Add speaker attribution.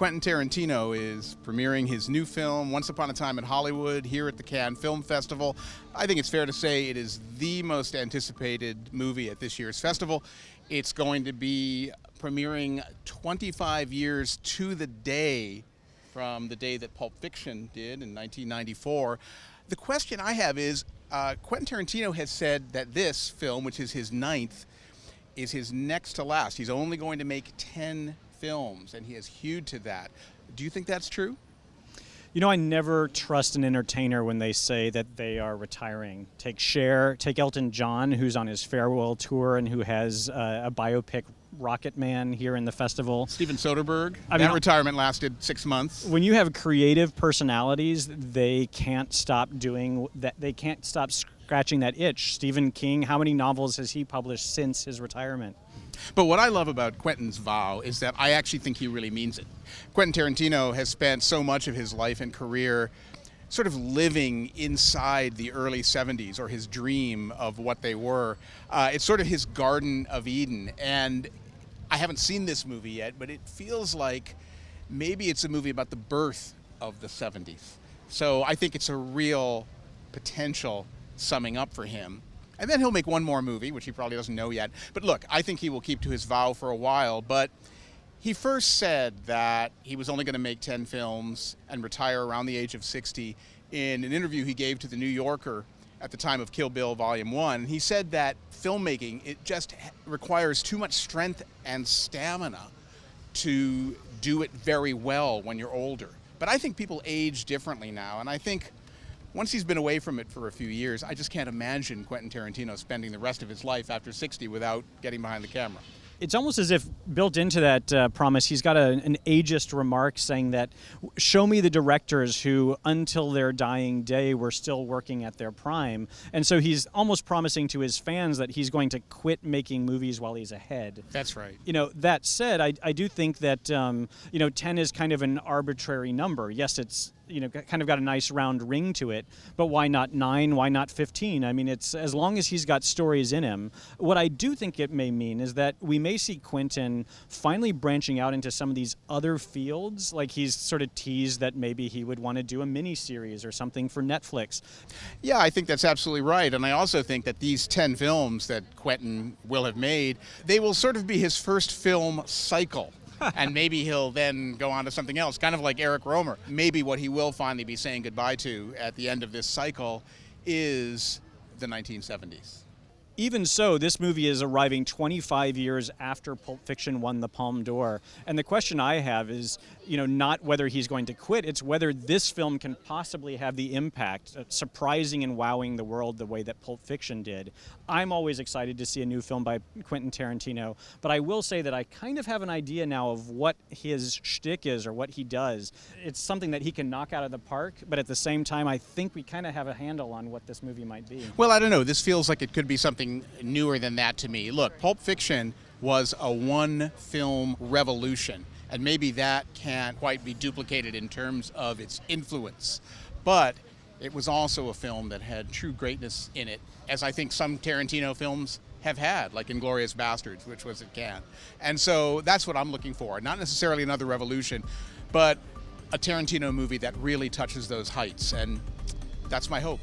Speaker 1: Quentin Tarantino is premiering his new film, Once Upon a Time in Hollywood, here at the Cannes Film Festival. I think it's fair to say it is the most anticipated movie at this year's festival. It's going to be premiering 25 years to the day from the day that Pulp Fiction did in 1994. The question I have is, Quentin Tarantino has said that this film, which is his ninth, is his next to last. He's only going to make 10 films, and he has hewed to that. Do you think that's true?
Speaker 2: You know, I never trust an entertainer when they say that they are retiring. Take Cher, take Elton John, who's on his farewell tour and who has a biopic, Rocket Man, here in the festival.
Speaker 1: Steven Soderbergh, that retirement lasted 6 months.
Speaker 2: When you have creative personalities, they can't stop doing that. They can't stop scratching that itch. Stephen King, how many novels has he published since his retirement?
Speaker 1: But what I love about Quentin's vow is that I actually think he really means it. Quentin Tarantino has spent so much of his life and career sort of living inside the early 70s, or his dream of what they were. It's sort of his Garden of Eden. And I haven't seen this movie yet, but it feels like maybe it's a movie about the birth of the 70s. So I think it's a real potential summing up for him. And then he'll make one more movie, which he probably doesn't know yet. But look, I think he will keep to his vow for a while. But he first said that he was only going to make 10 films and retire around the age of 60 in an interview he gave to The New Yorker at the time of Kill Bill Volume 1. He said that filmmaking, it just requires too much strength and stamina to do it very well when you're older. But I think people age differently now, and I think once he's been away from it for a few years, I just can't imagine Quentin Tarantino spending the rest of his life after 60 without getting behind the camera.
Speaker 2: It's almost as if built into that promise, he's got an ageist remark saying that, show me the directors who, until their dying day, were still working at their prime. And so he's almost promising to his fans that he's going to quit making movies while he's ahead.
Speaker 1: That's right.
Speaker 2: You know, that said, I do think that, 10 is kind of an arbitrary number. Yes, it's kind of got a nice round ring to it, but why not 9? Why not 15? I mean, it's as long as he's got stories in him. What I do think it may mean is that we may see Quentin finally branching out into some of these other fields, like he's sort of teased that maybe he would want to do a mini-series or something for Netflix.
Speaker 1: Yeah, I think that's absolutely right. And I also think that these 10 films that Quentin will have made, they will sort of be his first film cycle. And maybe he'll then go on to something else, kind of like Eric Rohmer. Maybe what he will finally be saying goodbye to at the end of this cycle is the 1970s.
Speaker 2: Even so, this movie is arriving 25 years after Pulp Fiction won the Palme d'Or. And the question I have is, not whether he's going to quit, it's whether this film can possibly have the impact, surprising and wowing the world the way that Pulp Fiction did. I'm always excited to see a new film by Quentin Tarantino, but I will say that I kind of have an idea now of what his shtick is or what he does. It's something that he can knock out of the park, but at the same time, I think we kind of have a handle on what this movie might be.
Speaker 1: Well, I don't know. This feels like it could be something newer than that to me. Look, Pulp Fiction was a one-film revolution, and maybe that can't quite be duplicated in terms of its influence. But it was also a film that had true greatness in it, as I think some Tarantino films have had, like Inglourious Basterds, which was at Cannes. And so that's what I'm looking for. Not necessarily another revolution, but a Tarantino movie that really touches those heights, and that's my hope.